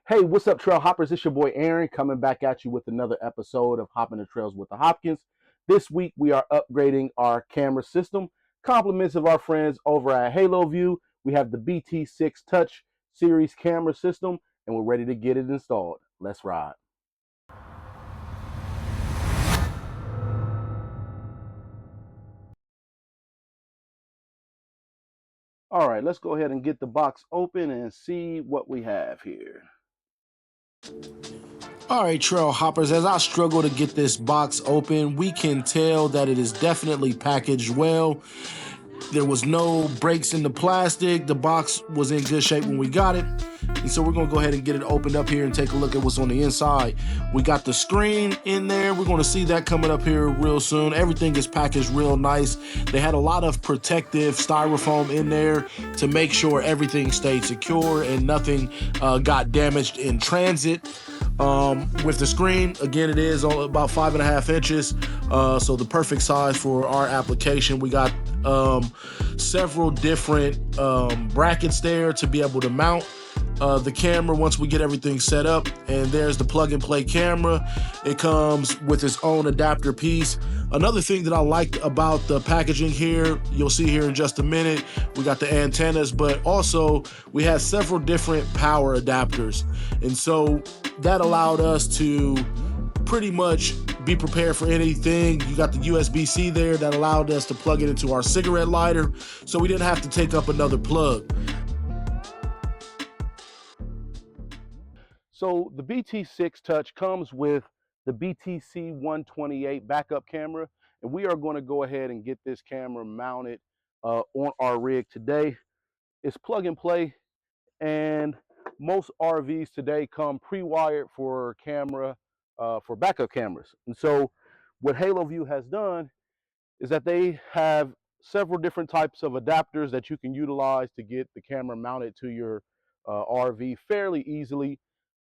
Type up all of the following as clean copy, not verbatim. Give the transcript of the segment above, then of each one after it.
Hey, what's up, trail hoppers? It's your boy Aaron coming back at you with another episode of Hopping the Trails with the Hopkins. This week we are upgrading our camera system. Compliments of our friends over at Haloview. We have the BT6 Touch series camera system and we're ready to get it installed. Let's ride. All right, let's go ahead and get the box open and see what we have here. All right, trail hoppers, as I struggle to get this box open, we can tell that it is definitely packaged well. There was no breaks in the plastic. The box was in good shape when we got it. And so we're gonna go ahead and get it opened up here and take a look at what's on the inside. We got the screen in there. We're gonna see that coming up here real soon. Everything is packaged real nice. They had a lot of protective styrofoam in there to make sure everything stayed secure and nothing got damaged in transit. With the screen, again, it is about 5.5 inches, so the perfect size for our application. We got several different brackets there to be able to mount the camera once we get everything set up. And there's the plug and play camera. It comes with its own adapter piece. Another thing that I liked about the packaging here, you'll see here in just a minute, we got the antennas, but also we had several different power adapters. And so that allowed us to pretty much be prepared for anything. You got the USB-C there that allowed us to plug it into our cigarette lighter, so we didn't have to take up another plug. So the BT6 Touch comes with the BTC 128 backup camera, and we are going to go ahead and get this camera mounted on our rig today. It's plug and play, and most RVs today come pre-wired for backup cameras. And so what Haloview has done is that they have several different types of adapters that you can utilize to get the camera mounted to your RV fairly easily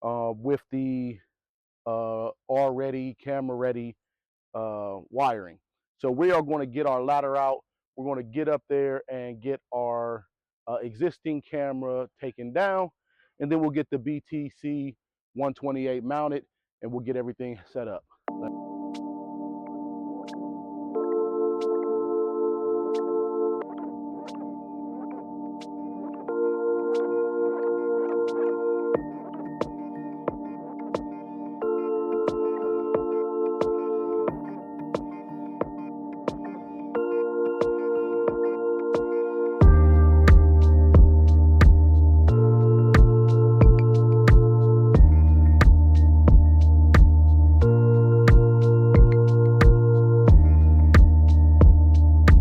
with the already camera ready wiring. So we are going to get our ladder out. We're going to get up there and get our existing camera taken down, and then we'll get the BTC 128 mounted and we'll get everything set up.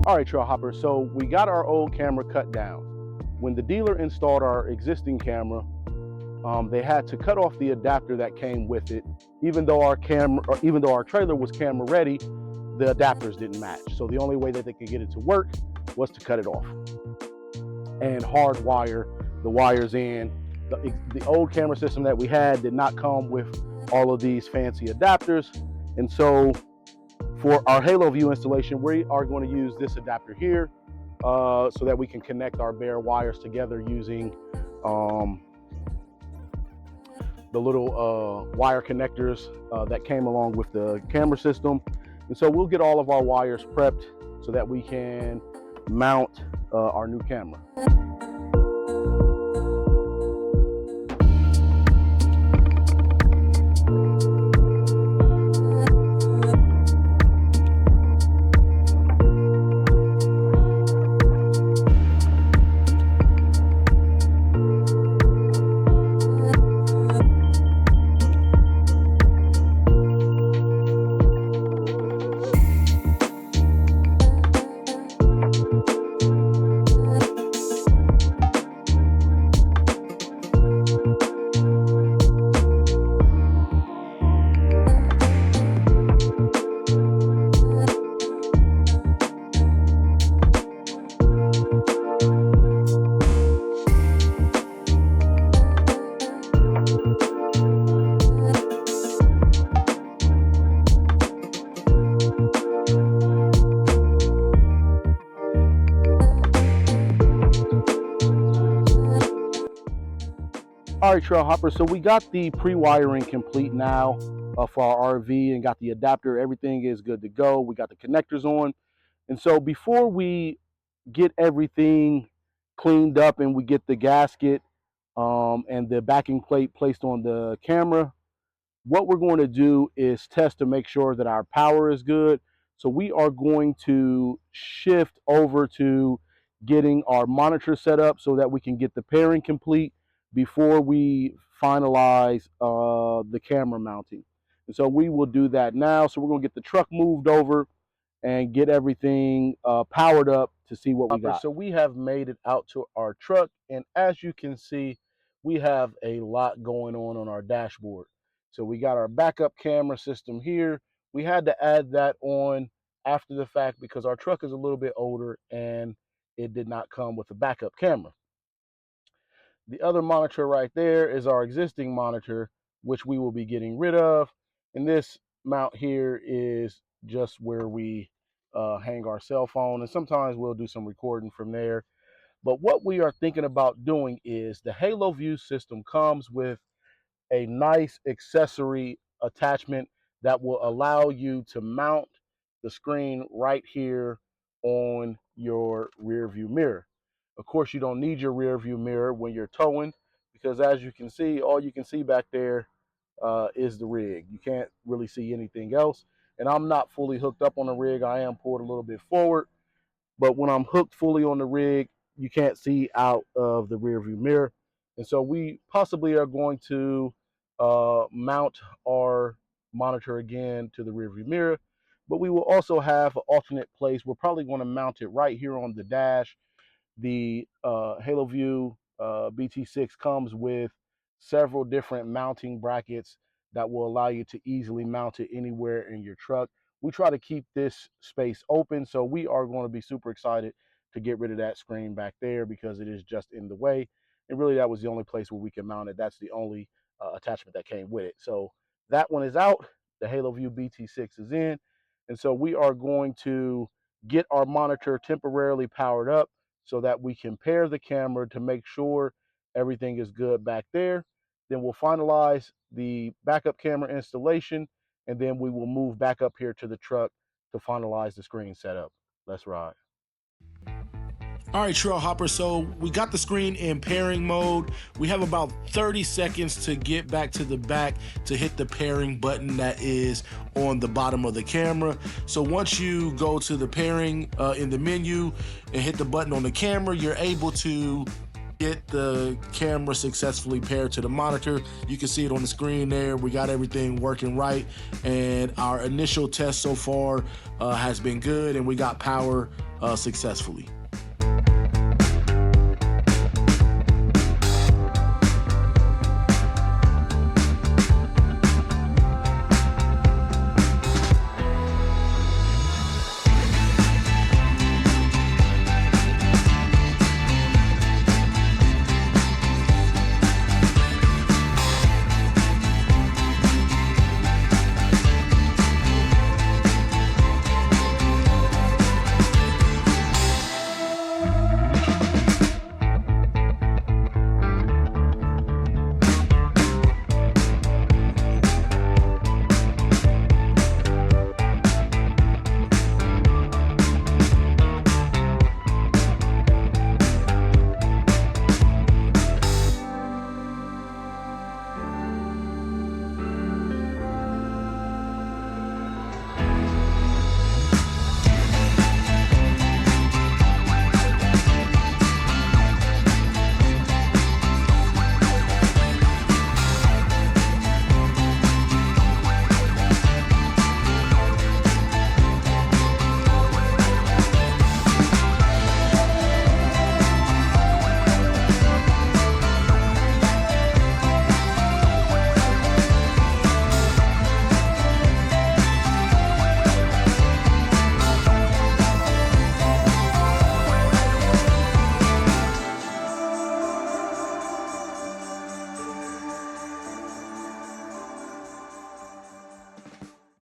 All right, trail hoppers, so we got our old camera cut down. When the dealer installed our existing camera, they had to cut off the adapter that came with it. Even though our trailer was camera ready, the adapters didn't match. So the only way that they could get it to work was to cut it off and hardwire the wires in. The old camera system that we had did not come with all of these fancy adapters. And so for our Haloview installation, we are going to use this adapter here so that we can connect our bare wires together using the little wire connectors that came along with the camera system. And so we'll get all of our wires prepped so that we can mount our new camera. All right, Trail Hopper. So we got the pre-wiring complete now for our RV and got the adapter. Everything is good to go. We got the connectors on. And so before we get everything cleaned up and we get the gasket and the backing plate placed on the camera, what we're going to do is test to make sure that our power is good. So we are going to shift over to getting our monitor set up so that we can get the pairing complete before we finalize the camera mounting. And so we will do that now. So we're going to get the truck moved over and get everything powered up to see what we got. So we have made it out to our truck, and as you can see, we have a lot going on our dashboard. So we got our backup camera system here. We had to add that on after the fact because our truck is a little bit older and it did not come with a backup camera. The other monitor right there is our existing monitor, which we will be getting rid of. And this mount here is just where we hang our cell phone. And sometimes we'll do some recording from there. But what we are thinking about doing is the Haloview system comes with a nice accessory attachment that will allow you to mount the screen right here on your rear view mirror. Of course, you don't need your rear view mirror when you're towing because as you can see, all you can see back there is the rig. You can't really see anything else. And I'm not fully hooked up on the rig. I am pulled a little bit forward, but when I'm hooked fully on the rig, you can't see out of the rear view mirror. And so we possibly are going to mount our monitor again to the rear view mirror, but we will also have an alternate place. We're probably going to mount it right here on the dash. The Haloview BT6 comes with several different mounting brackets that will allow you to easily mount it anywhere in your truck. We try to keep this space open, so we are going to be super excited to get rid of that screen back there because it is just in the way. And really, that was the only place where we can mount it. That's the only attachment that came with it. So that one is out. The Haloview BT6 is in. And so we are going to get our monitor temporarily powered up so that we can pair the camera to make sure everything is good back there. Then we'll finalize the backup camera installation, and then we will move back up here to the truck to finalize the screen setup. Let's ride. All right, Trail Hopper, so we got the screen in pairing mode. We have about 30 seconds to get back to the back to hit the pairing button that is on the bottom of the camera. So once you go to the pairing in the menu and hit the button on the camera, you're able to get the camera successfully paired to the monitor. You can see it on the screen there. We got everything working right, and our initial test so far has been good, and we got power successfully.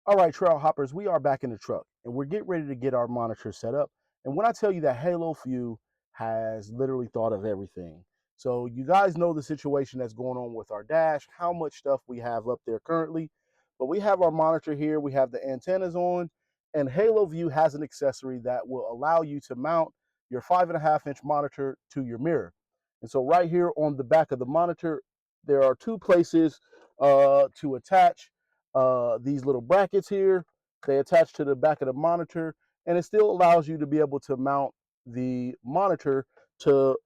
All right, trail hoppers, we are back in the truck and we're getting ready to get our monitor set up. And when I tell you that Haloview has literally thought of everything, So you guys know the situation that's going on with our dash, how much stuff we have up there currently. But we have our monitor here, we have the antennas on, and Haloview has an accessory that will allow you to mount your 5.5-inch monitor to your mirror. And so right here on the back of the monitor, there are two places to attach these little brackets here. They attach to the back of the monitor, and it still allows you to be able to mount the monitor to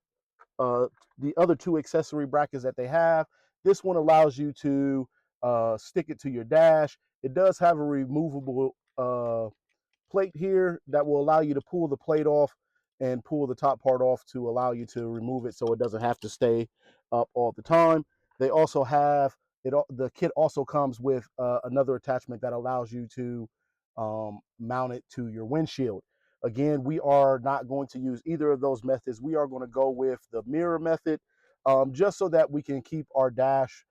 uh, the other two accessory brackets that they have. This one allows you to stick it to your dash. It does have a removable plate here that will allow you to pull the plate off and pull the top part off to allow you to remove it so it doesn't have to stay up all the time. They also have it. The kit also comes with another attachment that allows you to mount it to your windshield. Again, we are not going to use either of those methods. We are going to go with the mirror method, just so that we can keep our dash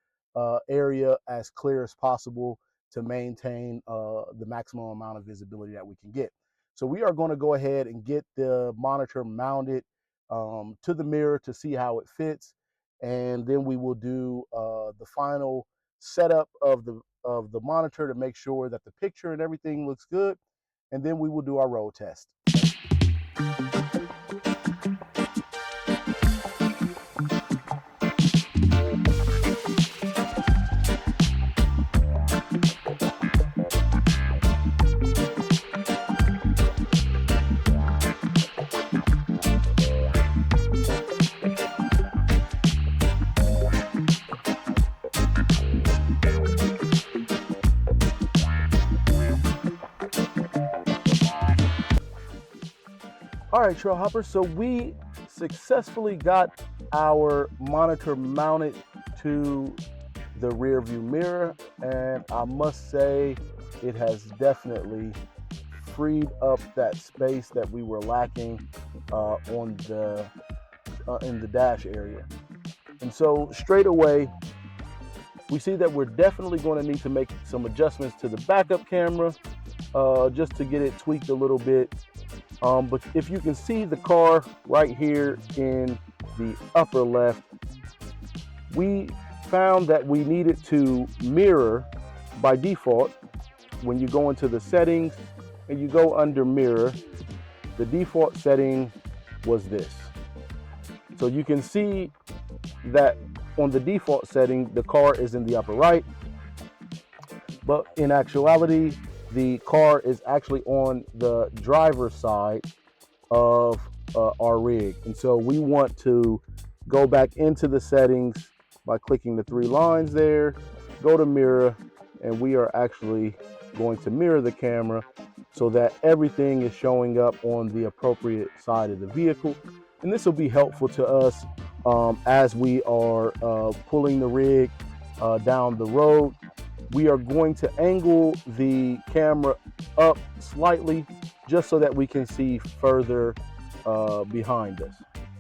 area as clear as possible to maintain the maximum amount of visibility that we can get. So we are going to go ahead and get the monitor mounted to the mirror to see how it fits, and then we will do the final setup of the monitor to make sure that the picture and everything looks good, and then we will do our road test. All right, trail hoppers, so we successfully got our monitor mounted to the rear view mirror, and I must say it has definitely freed up that space that we were lacking on the in the dash area. And so straight away, we see that we're definitely going to need to make some adjustments to the backup camera just to get it tweaked a little bit. But if you can see the car right here in the upper left, we found that we needed to mirror by default. When you go into the settings and you go under mirror, the default setting was this. So you can see that on the default setting, the car is in the upper right, but in actuality, the car is actually on the driver's side of our rig. And so we want to go back into the settings by clicking the three lines there, go to mirror, and we are actually going to mirror the camera so that everything is showing up on the appropriate side of the vehicle. And this will be helpful to us as we are pulling the rig down the road. We are going to angle the camera up slightly just so that we can see further behind us.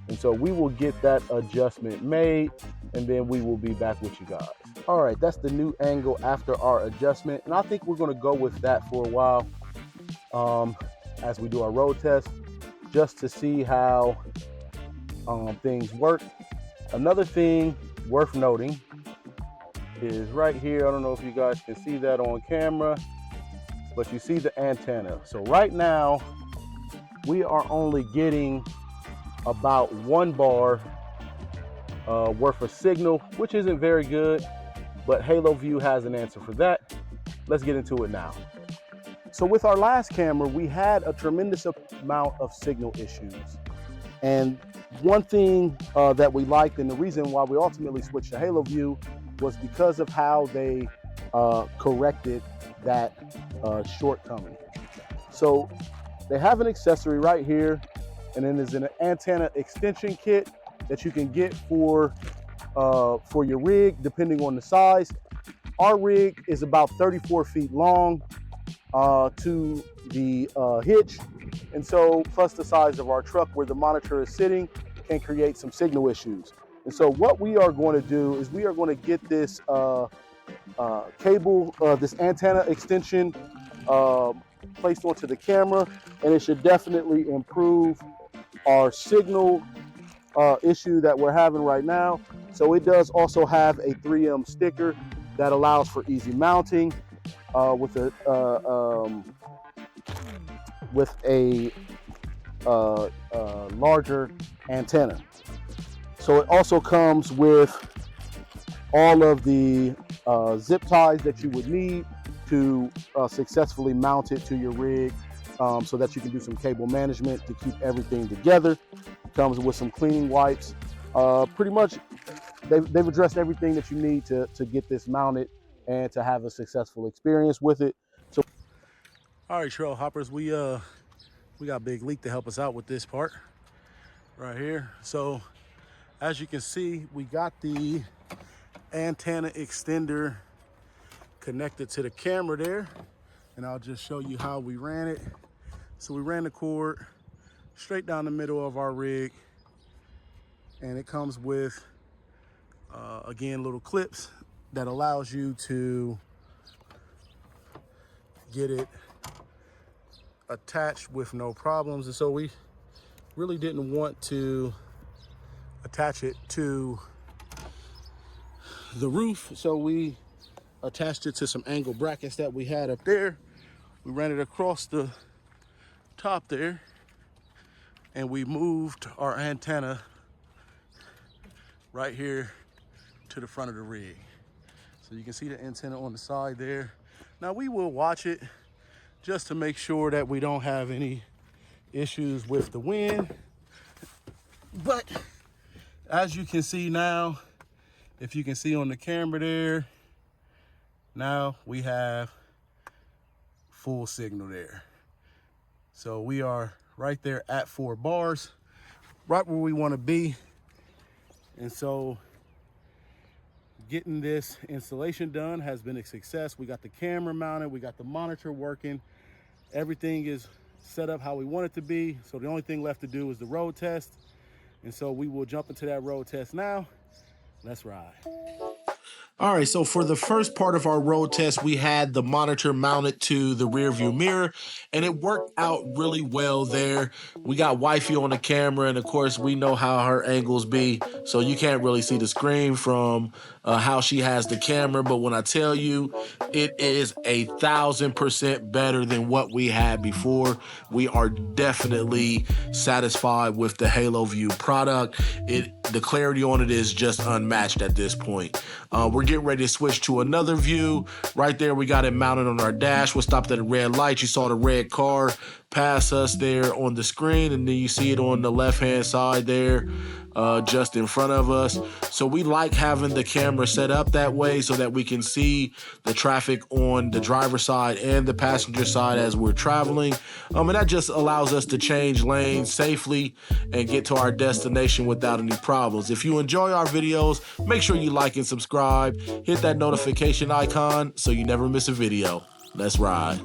And so we will get that adjustment made, and then we will be back with you guys. All right, that's the new angle after our adjustment. And I think we're gonna go with that for a while as we do our road test, just to see how things work. Another thing worth noting is right here. I don't know if you guys can see that on camera, but you see the antenna. So right now we are only getting about 1 bar worth of signal, which isn't very good, but Haloview has an answer for that. Let's get into it now. So with our last camera, we had a tremendous amount of signal issues. And one thing that we liked, and the reason why we ultimately switched to Haloview, was because of how they corrected that shortcoming. So they have an accessory right here, and then there's an antenna extension kit that you can get for your rig, depending on the size. Our rig is about 34 feet long to the hitch, and so plus the size of our truck where the monitor is sitting can create some signal issues. And so what we are going to do is we are going to get this cable, this antenna extension placed onto the camera, and it should definitely improve our signal issue that we're having right now. So it does also have a 3M sticker that allows for easy mounting with a larger antenna. So it also comes with all of the zip ties that you would need to successfully mount it to your rig, so that you can do some cable management to keep everything together. It comes with some cleaning wipes. Pretty much they've addressed everything that you need to get this mounted and to have a successful experience with it. So, all right, trail hoppers, we got Big Leak to help us out with this part right here. So as you can see, we got the antenna extender connected to the camera there, and I'll just show you how we ran it. So we ran the cord straight down the middle of our rig, and it comes with again, little clips that allows you to get it attached with no problems. And so we really didn't want to attach it to the roof, so we attached it to some angle brackets that we had up there. We ran it across the top there, and we moved our antenna right here to the front of the rig. So you can see the antenna on the side there. Now we will watch it just to make sure that we don't have any issues with the wind. But as you can see now, if you can see on the camera there, now we have full signal there. So we are right there at 4 bars, right where we want to be. And so getting this installation done has been a success. We got the camera mounted, we got the monitor working. Everything is set up how we want it to be. So the only thing left to do is the road test. And so we will jump into that road test now. Let's ride. All right, so for the first part of our road test, we had the monitor mounted to the rear view mirror, and it worked out really well there. We got wifey on the camera, and of course, we know how her angles be, so you can't really see the screen from how she has the camera, but when I tell you, it is 1,000% better than what we had before. We are definitely satisfied with the Haloview product. The clarity on it is just unmatched at this point. We're getting ready to switch to another view. Right there, we got it mounted on our dash. We'll stop at a red light. You saw the red car pass us there on the screen, and then you see it on the left-hand side there, just in front of us. So we like having the camera set up that way so that we can see the traffic on the driver's side and the passenger side as we're traveling. And that just allows us to change lanes safely and get to our destination without any problems. If you enjoy our videos, make sure you like and subscribe. Hit that notification icon so you never miss a video. Let's ride.